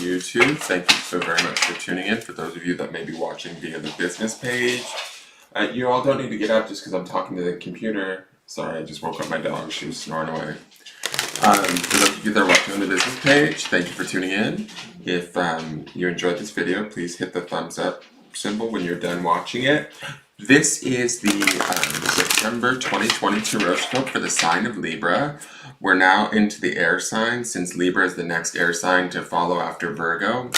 YouTube. Thank you so very much for tuning in. For those of you that may be watching via the business page, you all don't need to get up just because I'm talking to the computer. Sorry, I just woke up my dog. She was snoring away. For those of you that are watching on the business page, thank you for tuning in. If you enjoyed this video, please hit the thumbs up symbol when you're done watching it. This is the September 2020 Tarotscope for the sign of Libra. We're now into the air sign. Since Libra is the next air sign to follow after Virgo,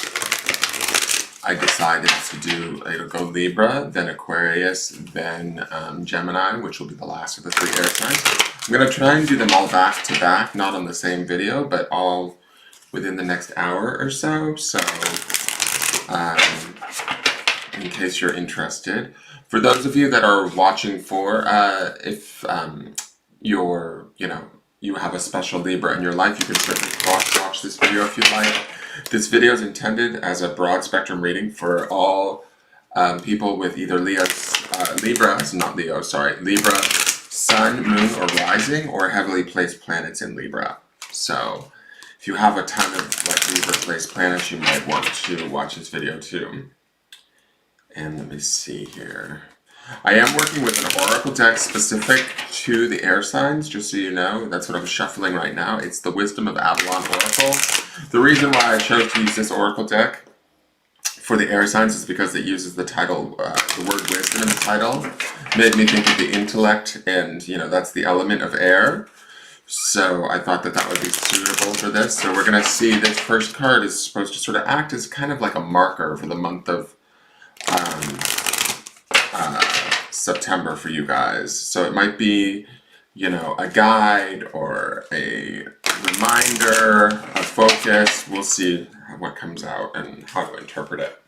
I decided to do, it'll go Libra, then Aquarius, then Gemini, which will be the last of the 3 air signs. I'm going to try and do them all back to back, not on the same video, but all within the next hour or so. So, in case you're interested. For those of you that are watching if you have a special Libra in your life, you can certainly watch this video if you'd like. This video is intended as a broad spectrum reading for all people with either Libra, Sun, Moon, or Rising, or heavily placed planets in Libra. So, if you have a ton of Libra placed planets, you might want to watch this video too. And let me see here. I am working with an oracle deck specific to the air signs, just so you know. That's what I'm shuffling right now. It's the Wisdom of Avalon Oracle. The reason why I chose to use this oracle deck for the air signs is because it uses the title, the word wisdom in the title. Made me think of the intellect, and that's the element of air. So I thought that would be suitable for this. So we're going to see this first card is supposed to sort of act as kind of like a marker for the month of September for you guys. So it might be, a guide or a reminder, a focus. We'll see what comes out and how to interpret it.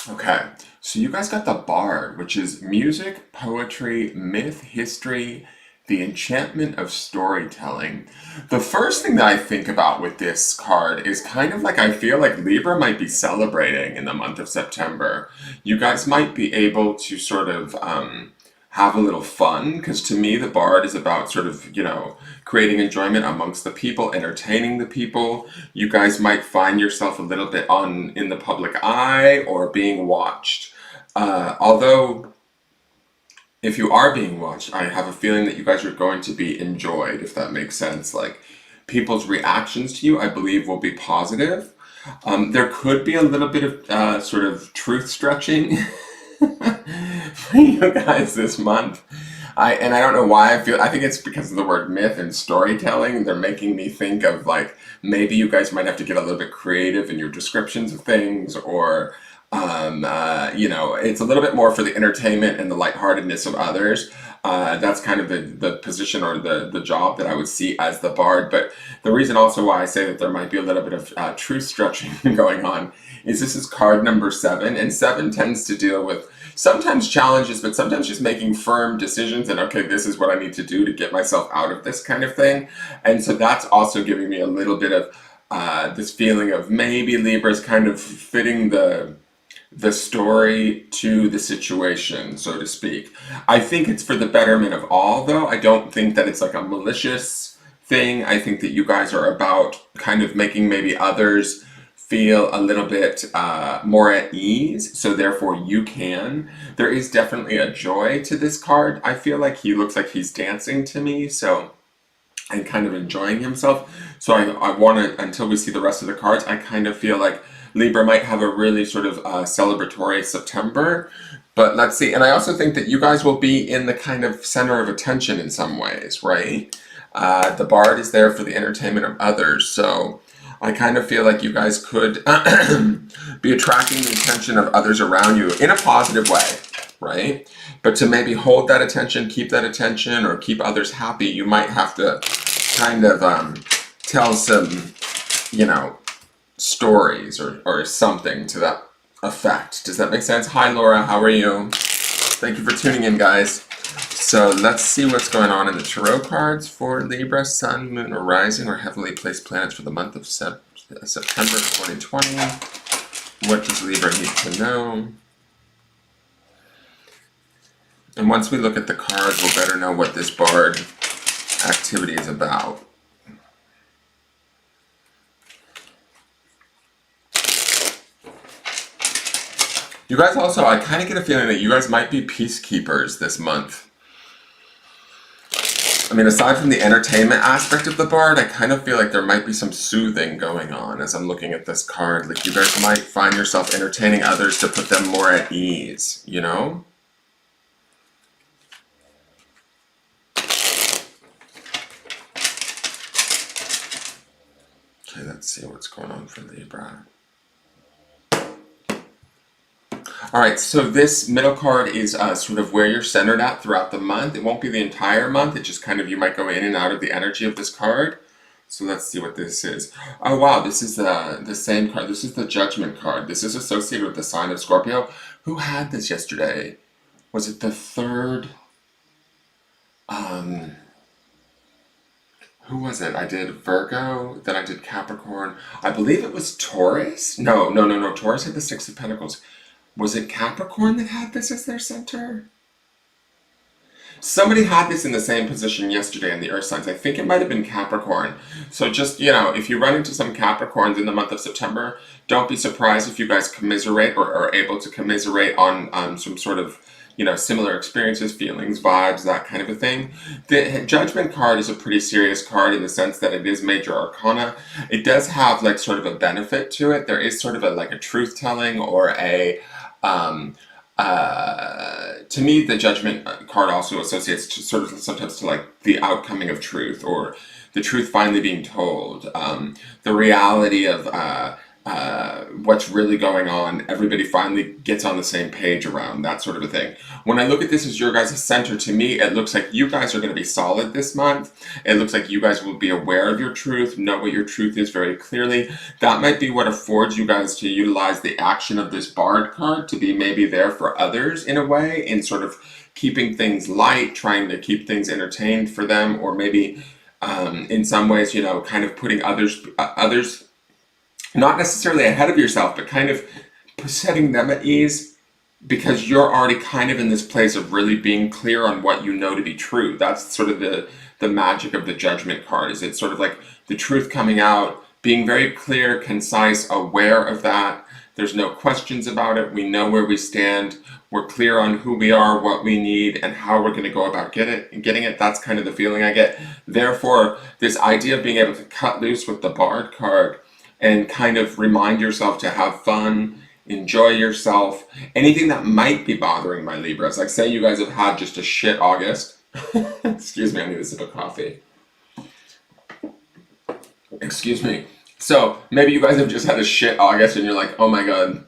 Okay, so you guys got the Bard, which is music, poetry, myth, history, the enchantment of storytelling. The first thing that I think about with this card is kind of like I feel like Libra might be celebrating in the month of September. You guys might be able to sort of have a little fun, because to me the Bard is about sort of, creating enjoyment amongst the people, entertaining the people. You guys might find yourself a little bit in the public eye or being watched. Although, if you are being watched, I have a feeling that you guys are going to be enjoyed, if that makes sense. Like, people's reactions to you, I believe, will be positive. There could be a little bit of sort of truth stretching for you guys this month. I don't know why I think it's because of the word myth and storytelling. They're making me think of, maybe you guys might have to get a little bit creative in your descriptions of things, or it's a little bit more for the entertainment and the lightheartedness of others. That's kind of the position or the job that I would see as the Bard. But the reason also why I say that there might be a little bit of truth stretching going on is this is card number 7, and 7 tends to deal with sometimes challenges, but sometimes just making firm decisions and, okay, this is what I need to do to get myself out of this kind of thing. And so that's also giving me a little bit of this feeling of maybe Libra's kind of fitting the story to the situation, so to speak. I think it's for the betterment of all, though. I don't think that it's like a malicious thing. I think that you guys are about kind of making maybe others feel a little bit more at ease, so therefore you can. There is definitely a joy to this card. I feel like he looks like he's dancing to me, and kind of enjoying himself. So I want to, until we see the rest of the cards, I kind of feel like Libra might have a really sort of celebratory September, but let's see. And I also think that you guys will be in the kind of center of attention in some ways, right? The Bard is there for the entertainment of others, so I kind of feel like you guys could be attracting the attention of others around you in a positive way, right? But to maybe hold that attention, keep that attention, or keep others happy, you might have to kind of tell some, stories or something to that effect. Does that make sense? Hi Laura, how are you? Thank you for tuning in, guys. So let's see what's going on in the tarot cards for Libra, Sun, Moon, or Rising, or heavily placed planets for the month of September 2020. What does Libra need to know? And once we look at the cards, we'll better know what this Bard activity is about. You guys also, I kind of get a feeling that you guys might be peacekeepers this month. I mean, aside from the entertainment aspect of the Bard, I kind of feel like there might be some soothing going on as I'm looking at this card. Like, you guys might find yourself entertaining others to put them more at ease, you know? Okay, let's see what's going on for Libra. All right, so this middle card is sort of where you're centered at throughout the month. It won't be the entire month. It just kind of, you might go in and out of the energy of this card. So let's see what this is. Oh wow, this is the same card. This is the Judgment card. This is associated with the sign of Scorpio. Who had this yesterday? Was it the third? Who was it? I did Virgo, then I did Capricorn. I believe it was Taurus. No. Taurus had the Six of Pentacles. Was it Capricorn that had this as their center? Somebody had this in the same position yesterday in the Earth signs. I think it might have been Capricorn. So just, if you run into some Capricorns in the month of September, don't be surprised if you guys commiserate or are able to commiserate on some sort of, similar experiences, feelings, vibes, that kind of a thing. The Judgment card is a pretty serious card in the sense that it is major arcana. It does have like sort of a benefit to it. There is sort of a truth telling or a to me, the Judgment card also associates to sort of sometimes to like the outcoming of truth or the truth finally being told, the reality of what's really going on. Everybody finally gets on the same page around that sort of a thing. When I look at this as your guys' center, to me, it looks like you guys are going to be solid this month. It looks like you guys will be aware of your truth, know what your truth is very clearly. That might be what affords you guys to utilize the action of this Bard card to be maybe there for others in a way, in sort of keeping things light, trying to keep things entertained for them, or maybe in some ways, kind of putting others not necessarily ahead of yourself, but kind of setting them at ease because you're already kind of in this place of really being clear on what you know to be true. That's sort of the magic of the Judgment card, is it's sort of like the truth coming out, being very clear, concise, aware of that. There's no questions about it. We know where we stand. We're clear on who we are, what we need, and how we're going to go about getting it. That's kind of the feeling I get. Therefore, this idea of being able to cut loose with the Bard card and kind of remind yourself to have fun, enjoy yourself. Anything that might be bothering my Libras, like say you guys have had just a shit August. Excuse me, I need a sip of coffee. Excuse me. So maybe you guys have just had a shit August and you're like, oh my god,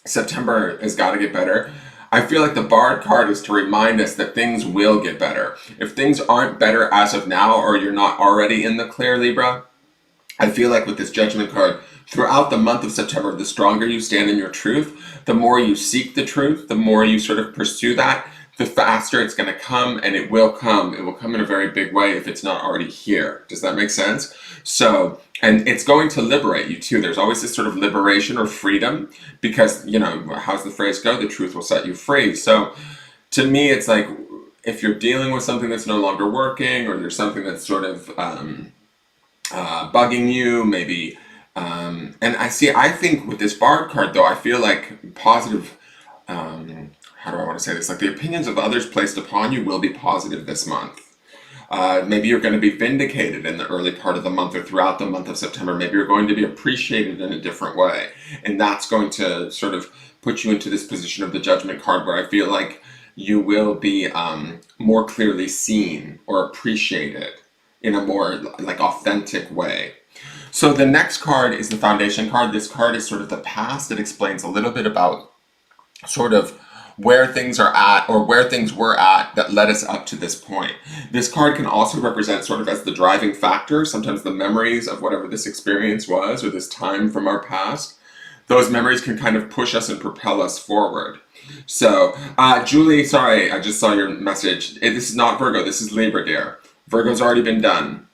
September has got to get better. I feel like the Bard card is to remind us that things will get better. If things aren't better as of now, or you're not already in the clear, Libra, I feel like with this Judgment card, throughout the month of September, the stronger you stand in your truth, the more you seek the truth, the more you sort of pursue that, the faster it's going to come, and it will come. It will come in a very big way if it's not already here. Does that make sense? So, and it's going to liberate you too. There's always this sort of liberation or freedom because, how's the phrase go? The truth will set you free. So to me, it's like if you're dealing with something that's no longer working, or there's something that's sort of bugging you, maybe. And I think with this Bard card, though, I feel like positive, how do I want to say this? Like the opinions of others placed upon you will be positive this month. Maybe you're going to be vindicated in the early part of the month or throughout the month of September. Maybe you're going to be appreciated in a different way. And that's going to sort of put you into this position of the Judgment card where I feel like you will be more clearly seen or appreciated in a more like authentic way. So the next card is the Foundation card. This card is sort of the past. It explains a little bit about sort of where things are at or where things were at that led us up to this point. This card can also represent sort of as the driving factor, sometimes the memories of whatever this experience was or this time from our past. Those memories can kind of push us and propel us forward. So, Julie, sorry, I just saw your message. This is not Virgo, this is Libra, dear. Virgo's already been done.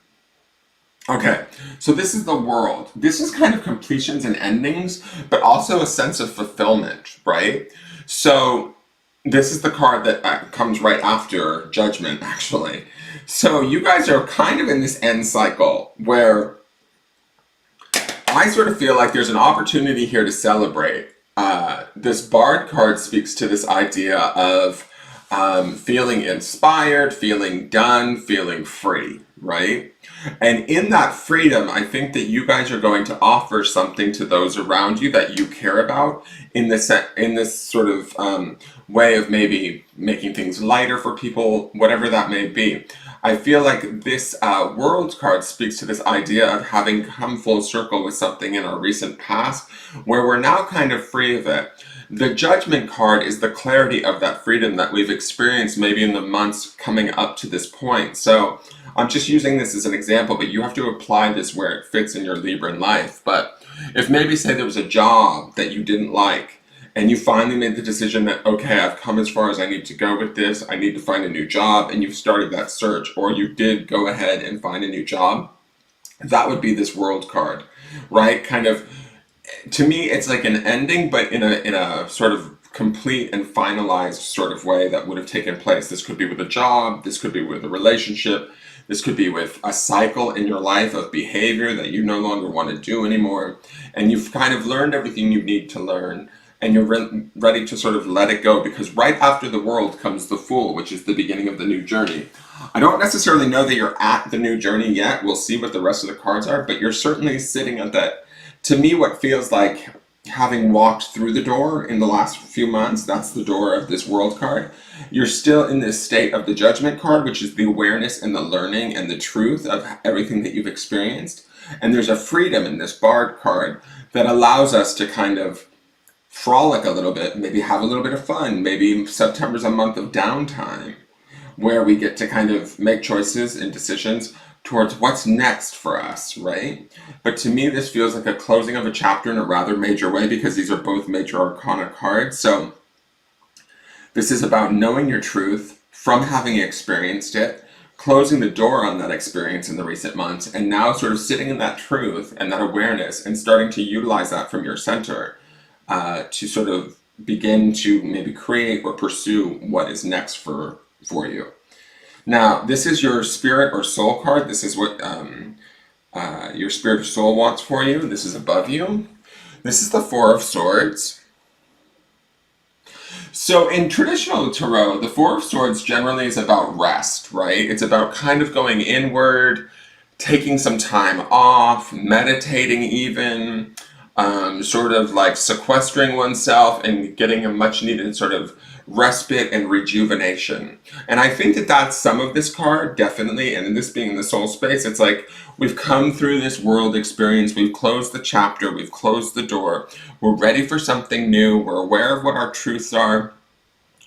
Okay, so this is the World. This is kind of completions and endings, but also a sense of fulfillment, right? So This is the card that comes right after Judgment, actually. So you guys are kind of in this end cycle where I sort of feel like there's an opportunity here to celebrate. This Bard card speaks to this idea of feeling inspired, feeling done, feeling free, right? And in that freedom, I think that you guys are going to offer something to those around you that you care about in this sort of way of maybe making things lighter for people, whatever that may be. I feel like this World card speaks to this idea of having come full circle with something in our recent past, where we're now kind of free of it. The Judgment card is the clarity of that freedom that we've experienced maybe in the months coming up to this point. So I'm just using this as an example, but you have to apply this where it fits in your Libran life. But if maybe say there was a job that you didn't like, and you finally made the decision that, okay, I've come as far as I need to go with this, I need to find a new job, and you've started that search, or you did go ahead and find a new job, that would be this World card, right? Kind of, to me, it's like an ending, but in a sort of complete and finalized sort of way that would have taken place. This could be with a job, this could be with a relationship, this could be with a cycle in your life of behavior that you no longer want to do anymore, and you've kind of learned everything you need to learn, and you're ready to sort of let it go, because right after the World comes the Fool, which is the beginning of the new journey. I don't necessarily know that you're at the new journey yet. We'll see what the rest of the cards are, but you're certainly sitting at that, to me, what feels like having walked through the door in the last few months. That's the door of this World card. You're still in this state of the Judgment card, which is the awareness and the learning and the truth of everything that you've experienced. And there's a freedom in this Bard card that allows us to kind of frolic a little bit, maybe have a little bit of fun. Maybe September's a month of downtime where we get to kind of make choices and decisions towards what's next for us, right? But to me, this feels like a closing of a chapter in a rather major way, because these are both major arcana cards. So this is about knowing your truth from having experienced it, closing the door on that experience in the recent months, and now sort of sitting in that truth and that awareness and starting to utilize that from your center to sort of begin to maybe create or pursue what is next for you. Now, this is your spirit or soul card. This is what your spirit or soul wants for you. This is above you. This is the Four of Swords. So in traditional tarot, the Four of Swords generally is about rest, right? It's about kind of going inward, taking some time off, meditating even, sort of like sequestering oneself and getting a much needed sort of respite and rejuvenation. And I think that that's some of this card, definitely. And in this being the soul space, it's like we've come through this world experience, we've closed the chapter, we've closed the door, we're ready for something new, we're aware of what our truths are,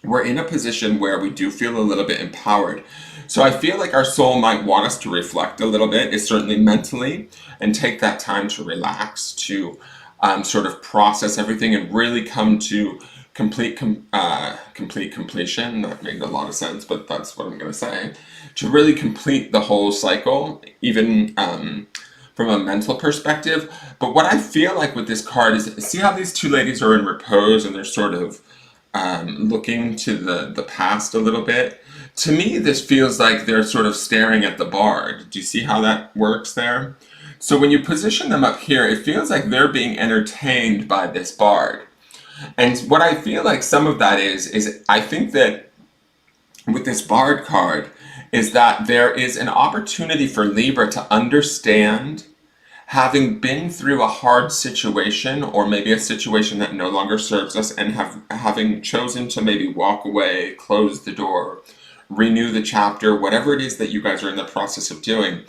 we're in a position where we do feel a little bit empowered. So I feel like our soul might want us to reflect a little bit, is certainly mentally, and take that time to relax, to sort of process everything and really come to complete completion. That made a lot of sense, but that's what I'm going to say. To really complete the whole cycle, even from a mental perspective. But what I feel like with this card is, see how these two ladies are in repose and they're sort of looking to the past a little bit. To me, this feels like they're sort of staring at the Bard. Do you see how that works there? So when you position them up here, it feels like they're being entertained by this Bard. And what I feel like some of that is I think that with this Bard card is that there is an opportunity for Libra to understand, having been through a hard situation, or maybe a situation that no longer serves us, and having chosen to maybe walk away, close the door, renew the chapter, whatever it is that you guys are in the process of doing,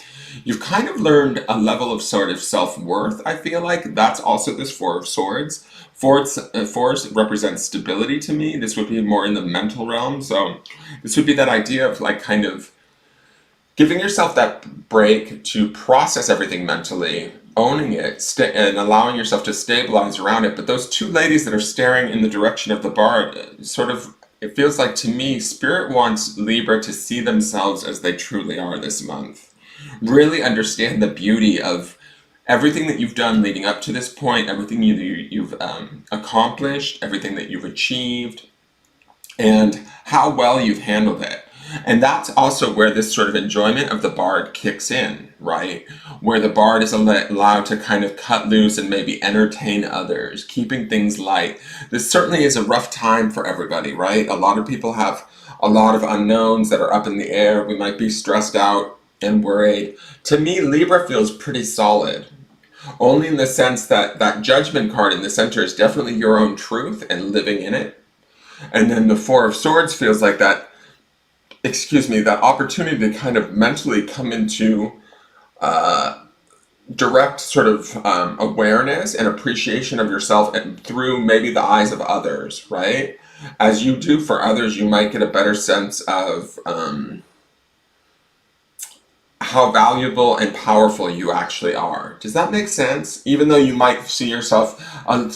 you've kind of learned a level of sort of self-worth. I feel like that's also this Four of Swords. Fours represents stability to me. This would be more in the mental realm. So this would be that idea of like kind of giving yourself that break to process everything mentally, owning it, and allowing yourself to stabilize around it. But those two ladies that are staring in the direction of the Bard, sort of, it feels like to me, Spirit wants Libra to see themselves as they truly are this month. Really understand the beauty of everything that you've done leading up to this point, everything you've accomplished, everything that you've achieved, and how well you've handled it. And that's also where this sort of enjoyment of the bard kicks in, right? Where the bard is allowed to kind of cut loose and maybe entertain others, keeping things light. This certainly is a rough time for everybody, right? A lot of people have a lot of unknowns that are up in the air. We might be stressed out and worried. To me, Libra feels pretty solid. Only in the sense that that judgment card in the center is definitely your own truth and living in it. And then the Four of Swords feels like that, that opportunity to kind of mentally come into direct sort of awareness and appreciation of yourself and through maybe the eyes of others, right? As you do for others, you might get a better sense of how valuable and powerful you actually are. Does that make sense? Even though you might see yourself,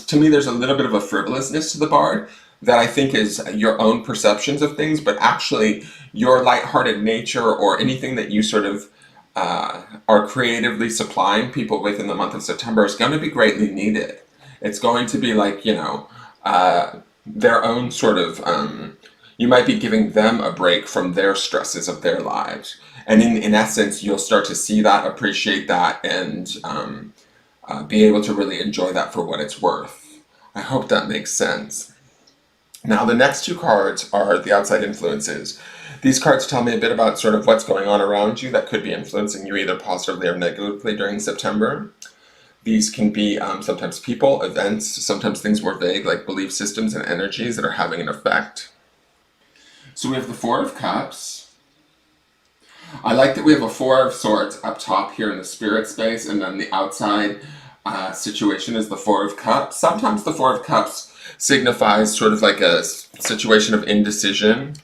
to me, there's a little bit of a frivolousness to the bard that I think is your own perceptions of things, but actually your lighthearted nature or anything that you sort of are creatively supplying people with in the month of September is going to be greatly needed. It's going to be like, their own sort of, you might be giving them a break from their stresses of their lives. And in essence, you'll start to see that, appreciate that, and be able to really enjoy that for what it's worth. I hope that makes sense. Now, the next two cards are the outside influences. These cards tell me a bit about sort of what's going on around you that could be influencing you either positively or negatively during September. These can be sometimes people, events, sometimes things more vague like belief systems and energies that are having an effect. So we have the Four of Cups. I like that we have a Four of Swords up top here in the spirit space, and then the outside situation is the Four of Cups. Sometimes the Four of Cups signifies sort of like a situation of indecision.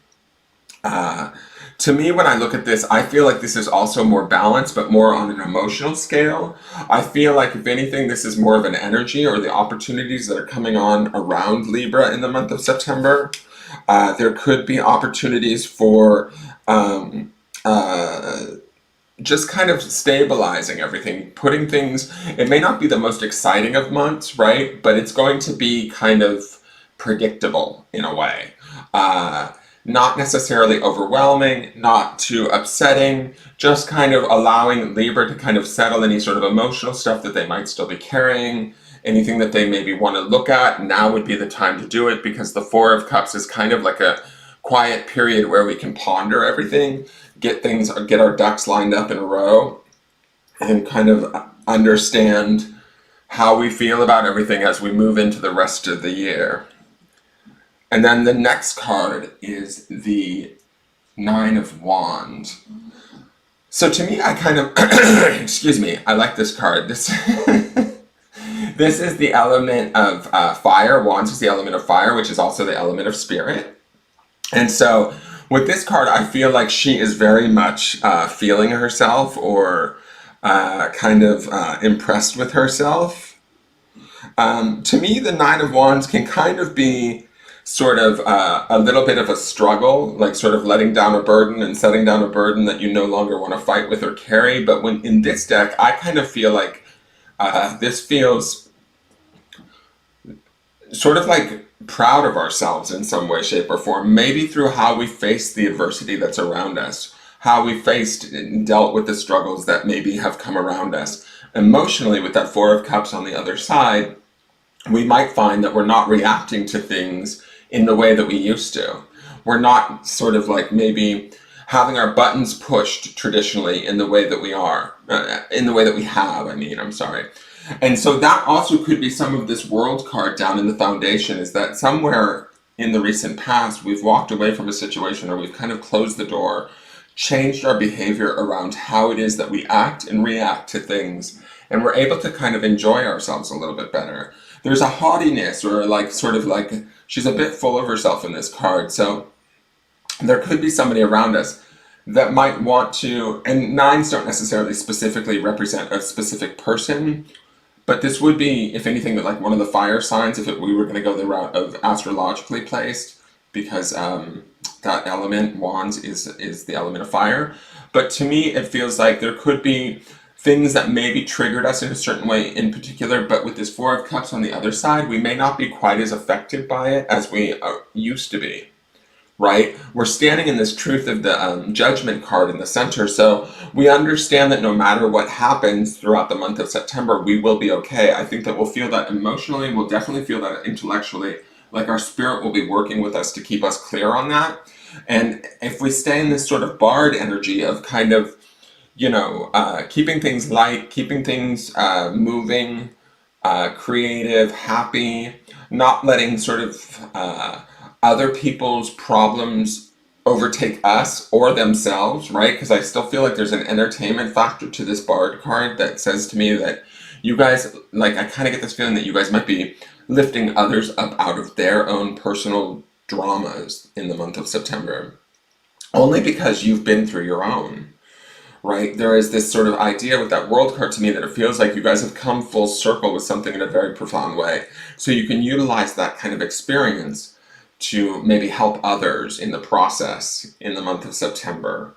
To me, when I look at this, I feel like this is also more balanced, but more on an emotional scale. I feel like, if anything, this is more of an energy or the opportunities that are coming on around Libra in the month of September. There could be opportunities for just kind of stabilizing everything, putting things, it may not be the most exciting of months, right? But it's going to be kind of predictable in a way. Not necessarily overwhelming, not too upsetting, just kind of allowing Libra to kind of settle any sort of emotional stuff that they might still be carrying, anything that they maybe want to look at. Now would be the time to do it, because the Four of Cups is kind of like a quiet period where we can ponder everything, get our ducks lined up in a row, and kind of understand how we feel about everything as we move into the rest of the year. And then the next card is the Nine of Wands. So to me, I kind of, I like this card. This is the element of fire. Wands is the element of fire, which is also the element of spirit. And so with this card, I feel like she is very much feeling herself or kind of impressed with herself. To me, the Nine of Wands can kind of be sort of a little bit of a struggle, like sort of letting down a burden and setting down a burden that you no longer want to fight with or carry. But when in this deck, I kind of feel like this feels sort of like proud of ourselves in some way, shape, or form, maybe through how we face the adversity that's around us, how we faced and dealt with the struggles that maybe have come around us. Emotionally, with that Four of Cups on the other side, we might find that we're not reacting to things in the way that we used to. We're not sort of like maybe having our buttons pushed traditionally in the way that we are, in the way that we have, I'm sorry. And so that also could be some of this World card down in the foundation, is that somewhere in the recent past, we've walked away from a situation or we've kind of closed the door, changed our behavior around how it is that we act and react to things, and we're able to kind of enjoy ourselves a little bit better. There's a haughtiness or like sort of like she's a bit full of herself in this card. So there could be somebody around us that might want to, and nines don't necessarily specifically represent a specific person, but this would be, if anything, like one of the fire signs if we were going to go the route of astrologically placed, because that element, wands, is the element of fire. But to me, it feels like there could be things that maybe triggered us in a certain way in particular, but with this Four of Cups on the other side, we may not be quite as affected by it as we used to be. right? We're standing in this truth of the judgment card in the center. So we understand that no matter what happens throughout the month of September, we will be okay. I think that we'll feel that emotionally, we'll definitely feel that intellectually, like our spirit will be working with us to keep us clear on that. And if we stay in this sort of barred energy of kind of, keeping things light, keeping things moving, creative, happy, not letting sort of other people's problems overtake us or themselves, right? Because I still feel like there's an entertainment factor to this Bard card that says to me that you guys, like, I kind of get this feeling that you guys might be lifting others up out of their own personal dramas in the month of September, only because you've been through your own. Right? There is this sort of idea with that world card to me that it feels like you guys have come full circle with something in a very profound way. So you can utilize that kind of experience to maybe help others in the process in the month of September.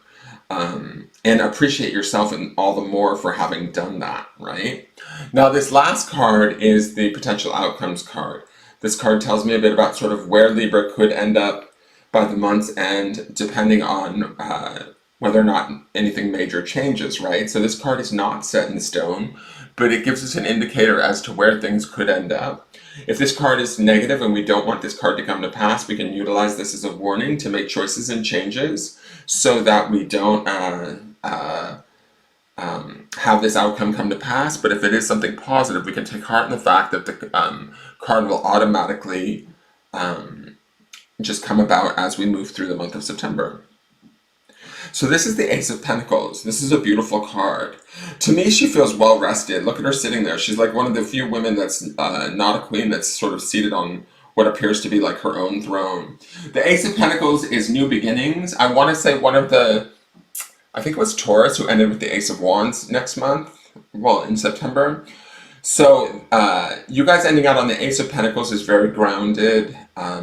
And appreciate yourself and all the more for having done that, right? Now, this last card is the potential outcomes card. This card tells me a bit about sort of where Libra could end up by the month's end, depending on whether or not anything major changes, right? So this card is not set in stone, but it gives us an indicator as to where things could end up. If this card is negative and we don't want this card to come to pass, we can utilize this as a warning to make choices and changes so that we don't have this outcome come to pass. But if it is something positive, we can take heart in the fact that the card will automatically just come about as we move through the month of September. So this is the Ace of Pentacles. This is a beautiful card. To me, she feels well rested. Look at her sitting there. She's like one of the few women that's not a queen, that's sort of seated on what appears to be like her own throne. The Ace of Pentacles is new beginnings. I want to say I think it was Taurus who ended with the Ace of Wands next month, well, in September. So you guys ending out on the Ace of Pentacles is very grounded.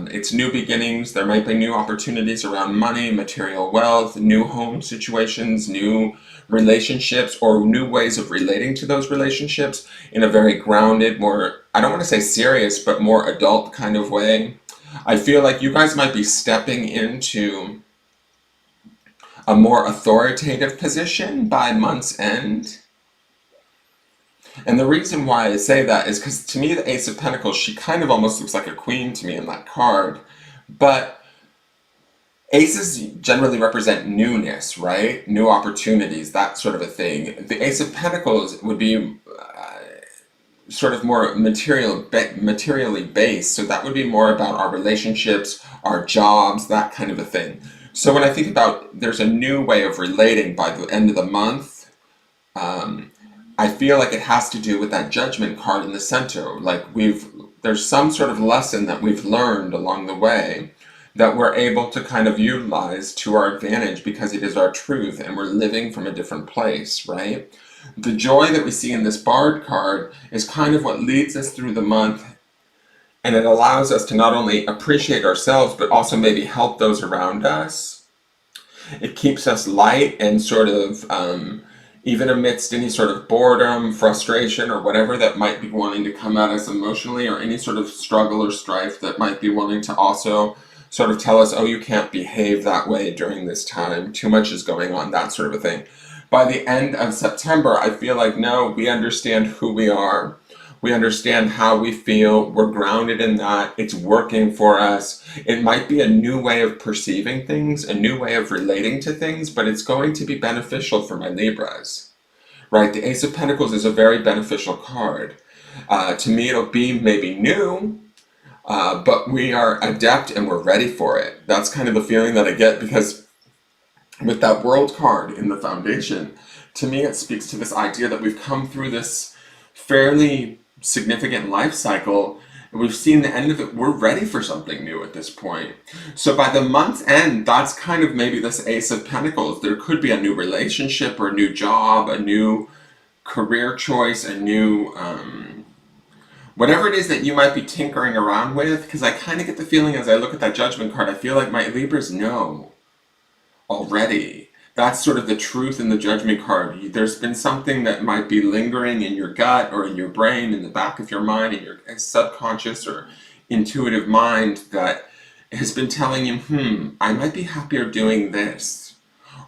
It's new beginnings. There might be new opportunities around money, material wealth, new home situations, new relationships, or new ways of relating to those relationships in a very grounded, more, I don't want to say serious, but more adult kind of way. I feel like you guys might be stepping into a more authoritative position by month's end. And the reason why I say that is because to me, the Ace of Pentacles, she kind of almost looks like a queen to me in that card. But aces generally represent newness, right? New opportunities, that sort of a thing. The Ace of Pentacles would be sort of more materially based. So that would be more about our relationships, our jobs, that kind of a thing. So when I think about there's a new way of relating by the end of the month, I feel like it has to do with that judgment card in the center. Like there's some sort of lesson that we've learned along the way that we're able to kind of utilize to our advantage because it is our truth and we're living from a different place, right? The joy that we see in this Bard card is kind of what leads us through the month, and it allows us to not only appreciate ourselves but also maybe help those around us. It keeps us light and sort of even amidst any sort of boredom, frustration, or whatever that might be wanting to come at us emotionally, or any sort of struggle or strife that might be wanting to also sort of tell us, oh, you can't behave that way during this time, too much is going on, that sort of a thing. By the end of September, I feel like, no, we understand who we are. We understand how we feel. We're grounded in that. It's working for us. It might be a new way of perceiving things, a new way of relating to things, but it's going to be beneficial for my Libras, right? The Ace of Pentacles is a very beneficial card. To me, it'll be maybe new, but we are adept and we're ready for it. That's kind of the feeling that I get, because with that World card in the foundation, to me it speaks to this idea that we've come through this fairly significant life cycle, and we've seen the end of it. We're ready for something new at this point. So by the month's end, that's kind of maybe this Ace of Pentacles. There could be a new relationship or a new job, a new career choice, a new whatever it is that you might be tinkering around with, because I kind of get the feeling as I look at that Judgment card, I feel like my Libras know already. That's sort of the truth in the Judgment card. There's been something that might be lingering in your gut or in your brain, in the back of your mind, in your subconscious or intuitive mind, that has been telling you, I might be happier doing this,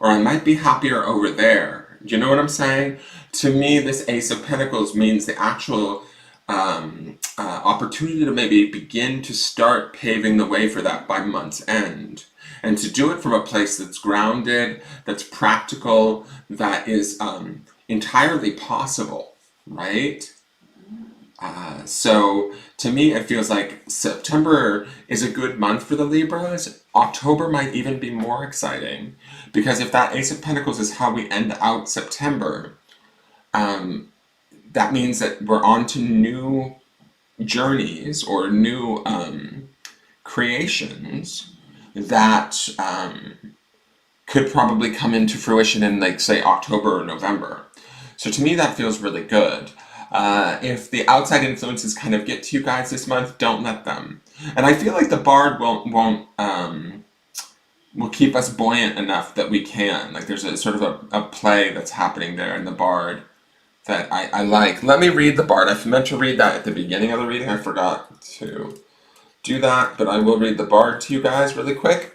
or I might be happier over there. Do you know what I'm saying? To me, this Ace of Pentacles means the actual opportunity to maybe begin to start paving the way for that by month's end. And to do it from a place that's grounded, that's practical, that is entirely possible, right? So to me, it feels like September is a good month for the Libras. October might even be more exciting because if that Ace of Pentacles is how we end out September, that means that we're on to new journeys or new creations that could probably come into fruition in, like, say, October or November. So to me, that feels really good. If the outside influences kind of get to you guys this month, don't let them. And I feel like the Bard will keep us buoyant enough that we can. Like there's a sort of a play that's happening there in the Bard that I like. Let me read the Bard. I meant to read that at the beginning of the reading. I forgot to do that, but I will read the Bard to you guys really quick.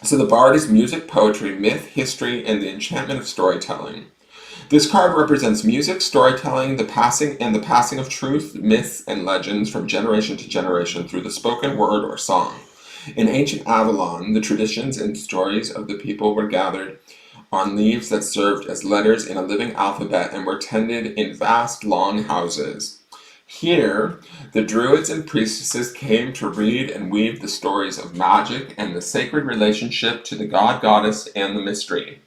So the Bard is music, poetry, myth, history, and the enchantment of storytelling. This card represents music, storytelling, the passing of truth, myths, and legends from generation to generation through the spoken word or song. In ancient Avalon, the traditions and stories of the people were gathered on leaves that served as letters in a living alphabet and were tended in vast, long houses. Here, the druids and priestesses came to read and weave the stories of magic and the sacred relationship to the god-goddess and the mystery.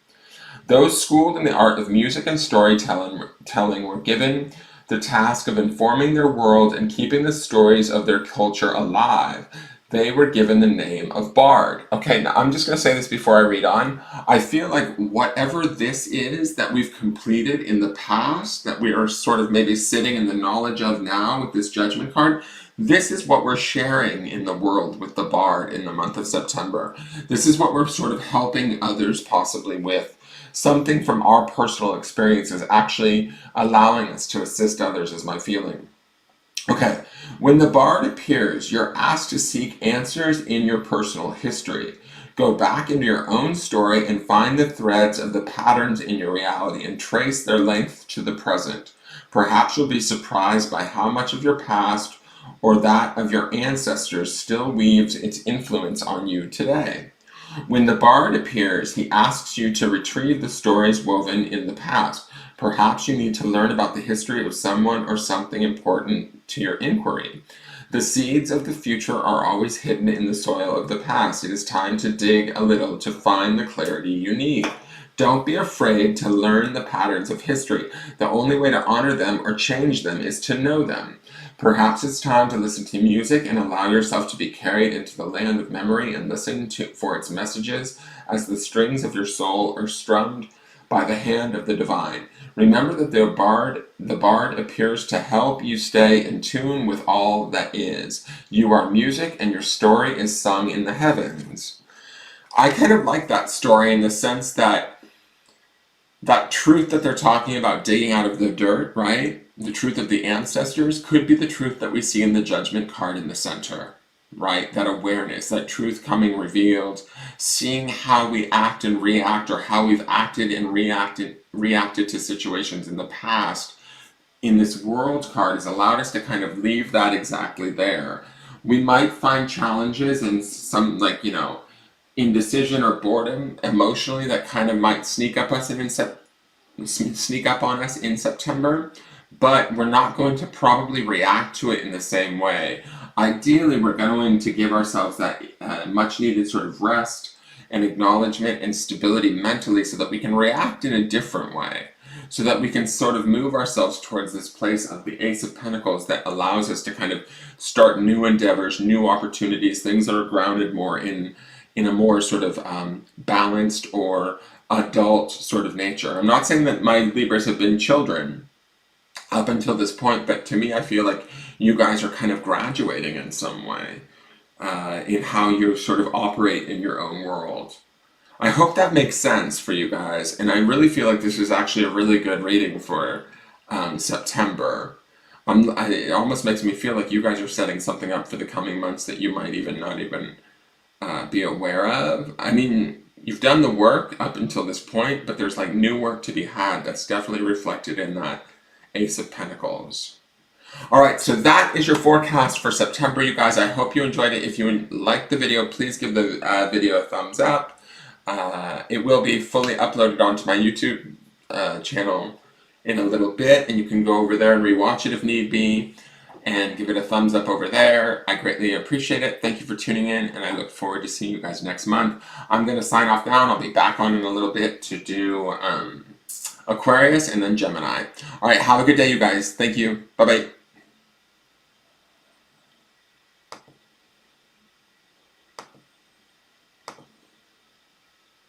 Those schooled in the art of music and storytelling were given the task of informing their world and keeping the stories of their culture alive. They were given the name of Bard. Okay, now I'm just going to say this before I read on. I feel like whatever this is that we've completed in the past, that we are sort of maybe sitting in the knowledge of now with this Judgment card, this is what we're sharing in the world with the Bard in the month of September. This is what we're sort of helping others possibly with. Something from our personal experiences actually allowing us to assist others is my feeling. Okay, when the Bard appears, you're asked to seek answers in your personal history. Go back into your own story and find the threads of the patterns in your reality and trace their length to the present. Perhaps you'll be surprised by how much of your past or that of your ancestors still weaves its influence on you today. When the Bard appears, he asks you to retrieve the stories woven in the past. Perhaps you need to learn about the history of someone or something important to your inquiry. The seeds of the future are always hidden in the soil of the past. It is time to dig a little to find the clarity you need. Don't be afraid to learn the patterns of history. The only way to honor them or change them is to know them. Perhaps it's time to listen to music and allow yourself to be carried into the land of memory and listen for its messages as the strings of your soul are strummed by the hand of the divine. Remember that the bard appears to help you stay in tune with all that is. You are music and your story is sung in the heavens. I kind of like that story in the sense that that truth that they're talking about digging out of the dirt, right? The truth of the ancestors could be the truth that we see in the Judgment card in the center, right? That awareness, that truth coming revealed, seeing how we act and react, or how we've acted and reacted to situations in the past in this World card has allowed us to kind of leave that exactly there. We might find challenges and some, like, indecision or boredom emotionally that kind of might sneak up on us in September, but we're not going to probably react to it in the same way. Ideally, we're going to give ourselves that much needed sort of rest and acknowledgement and stability mentally so that we can react in a different way, so that we can sort of move ourselves towards this place of the Ace of Pentacles that allows us to kind of start new endeavors, new opportunities, things that are grounded more in a more sort of balanced or adult sort of nature. I'm not saying that my Libras have been children up until this point, but to me I feel like you guys are kind of graduating in some way in how you sort of operate in your own world. I hope that makes sense for you guys, and I really feel like this is actually a really good reading for September. It almost makes me feel like you guys are setting something up for the coming months that you might even not even be aware of. I mean, you've done the work up until this point, but there's like new work to be had that's definitely reflected in that Ace of Pentacles. All right, so that is your forecast for September, you guys. I hope you enjoyed it. If you liked the video, please give the video a thumbs up. It will be fully uploaded onto my YouTube channel in a little bit, and you can go over there and rewatch it if need be, and give it a thumbs up over there. I greatly appreciate it. Thank you for tuning in, and I look forward to seeing you guys next month. I'm going to sign off now, and I'll be back on in a little bit to do Aquarius and then Gemini. All right, have a good day, you guys. Thank you. Bye-bye.